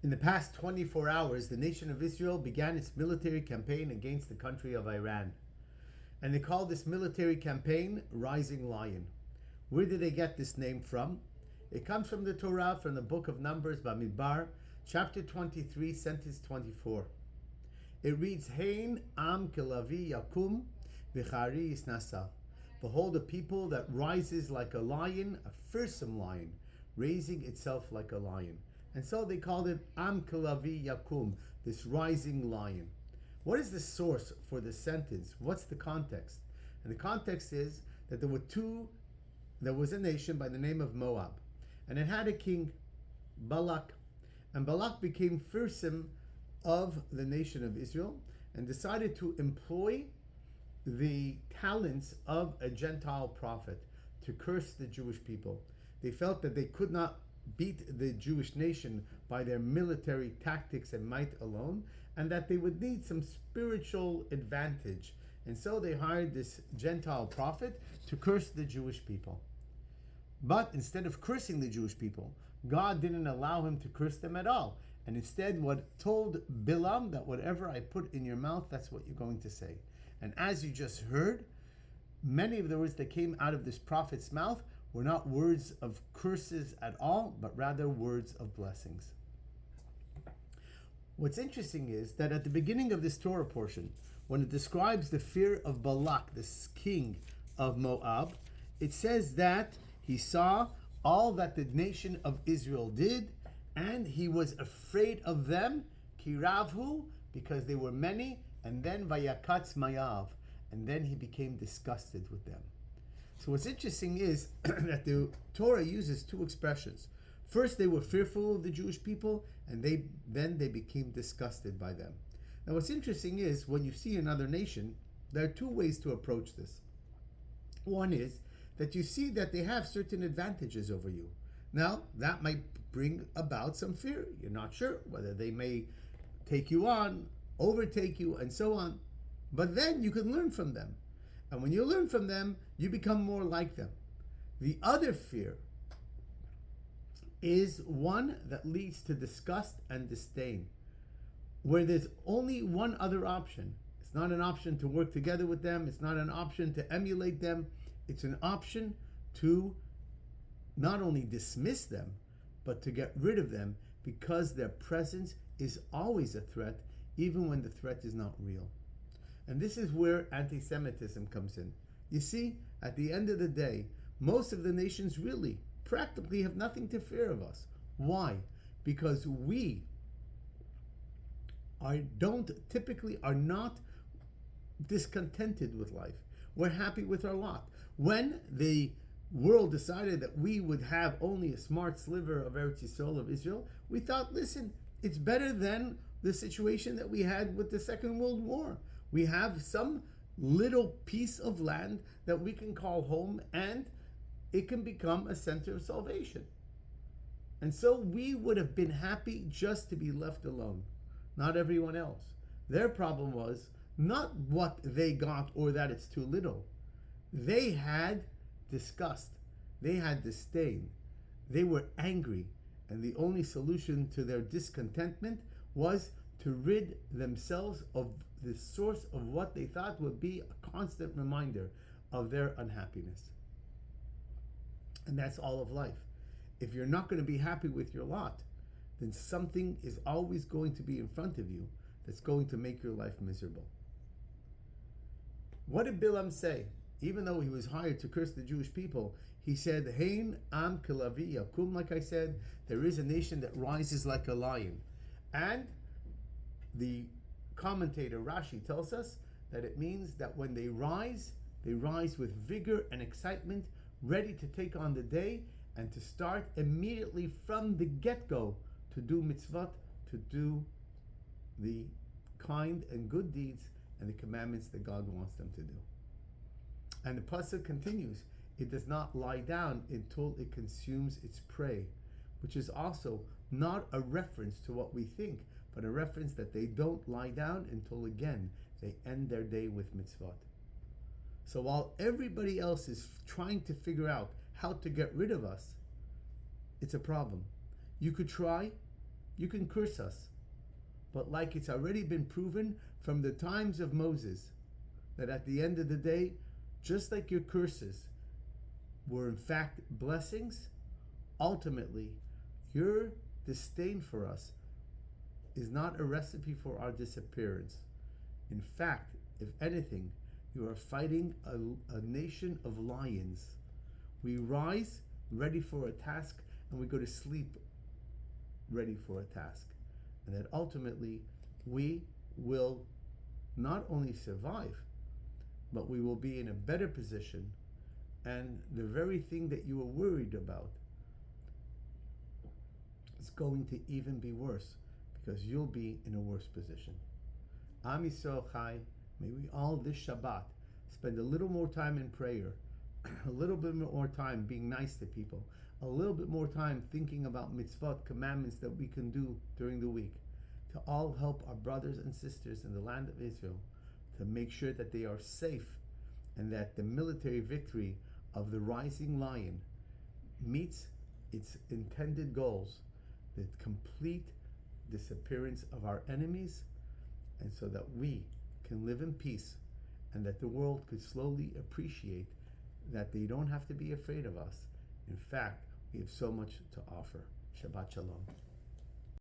In the past 24 hours, the nation of Israel began its military campaign against the country of Iran. And they called this military campaign Rising Lion. Where did they get this name from? It comes from the Torah, from the book of Numbers, Bamidbar, chapter 23, sentence 24. It reads, Hein am kelavi yakum v'chari yisnasa. Behold, a people that rises like a lion, a fearsome lion, raising itself like a lion. And so they called it Am Kelavi Yakum, this rising lion. What is the source for this sentence? What's the context? And the context is that there was a nation by the name of Moab, and it had a king, Balak. And Balak became fearsome of the nation of Israel and decided to employ the talents of a Gentile prophet to curse the Jewish people. They felt that they could not beat the Jewish nation by their military tactics and might alone, and that they would need some spiritual advantage. And so they hired this Gentile prophet to curse the Jewish people. But instead of cursing the Jewish people, God didn't allow him to curse them at all. And instead told Bilam that whatever I put in your mouth, that's what you're going to say. And as you just heard, many of the words that came out of this prophet's mouth were not words of curses at all, but rather words of blessings. What's interesting is that at the beginning of this Torah portion, when it describes the fear of Balak, this king of Moab, it says that he saw all that the nation of Israel did, and he was afraid of them, kiravhu, because they were many, and then vayakatz mayav, and then he became disgusted with them. So what's interesting is that the Torah uses two expressions. First, they were fearful of the Jewish people, and then they became disgusted by them. Now what's interesting is, when you see another nation, there are two ways to approach this. One is that you see that they have certain advantages over you. Now, that might bring about some fear. You're not sure whether they may take you on, overtake you, and so on. But then you can learn from them. And when you learn from them, you become more like them. The other fear is one that leads to disgust and disdain, where there's only one other option. It's not an option to work together with them. It's not an option to emulate them. It's an option to not only dismiss them, but to get rid of them, because their presence is always a threat, even when the threat is not real. And this is where anti-Semitism comes in. You see, at the end of the day, most of the nations really, practically have nothing to fear of us. Why? Because we typically are not discontented with life. We're happy with our lot. When the world decided that we would have only a smart sliver of Eretz Yisrael, of Israel, we thought, listen, it's better than the situation that we had with the Second World War. We have some little piece of land that we can call home, and it can become a center of salvation. And so we would have been happy just to be left alone, not everyone else. Their problem was not what they got or that it's too little. They had disgust. They had disdain. They were angry. And the only solution to their discontentment was to rid themselves of the source of what they thought would be a constant reminder of their unhappiness. And that's all of life. If you're not going to be happy with your lot, then something is always going to be in front of you that's going to make your life miserable. What did Bilam say? Even though he was hired to curse the Jewish people, he said, Hein am kelavi yakum, like I said, there is a nation that rises like a lion. And the commentator Rashi tells us that it means that when they rise with vigor and excitement, ready to take on the day and to start immediately from the get-go to do mitzvot, to do the kind and good deeds and the commandments that God wants them to do. And the pasuk continues, it does not lie down until it consumes its prey, which is also not a reference to what we think, but a reference that they don't lie down until again they end their day with mitzvot. So while everybody else is trying to figure out how to get rid of us, it's a problem. You could try, You can curse us, but like it's already been proven from the times of Moses, that at the end of the day, just like your curses were in fact blessings, ultimately your disdain for us is not a recipe for our disappearance. In fact, if anything, you are fighting a nation of lions. We rise ready for a task, and we go to sleep ready for a task. And that ultimately we will not only survive, but we will be in a better position, and the very thing that you were worried about is going to even be worse, because you'll be in a worse position. Am Yisrael Chai, may we all this Shabbat spend a little more time in prayer, a little bit more time being nice to people, a little bit more time thinking about mitzvot, commandments that we can do during the week, to all help our brothers and sisters in the land of Israel to make sure that they are safe, and that the military victory of the rising lion meets its intended goals, the complete disappearance of our enemies, and so that we can live in peace, and that the world could slowly appreciate that they don't have to be afraid of us. In fact, we have so much to offer. Shabbat Shalom.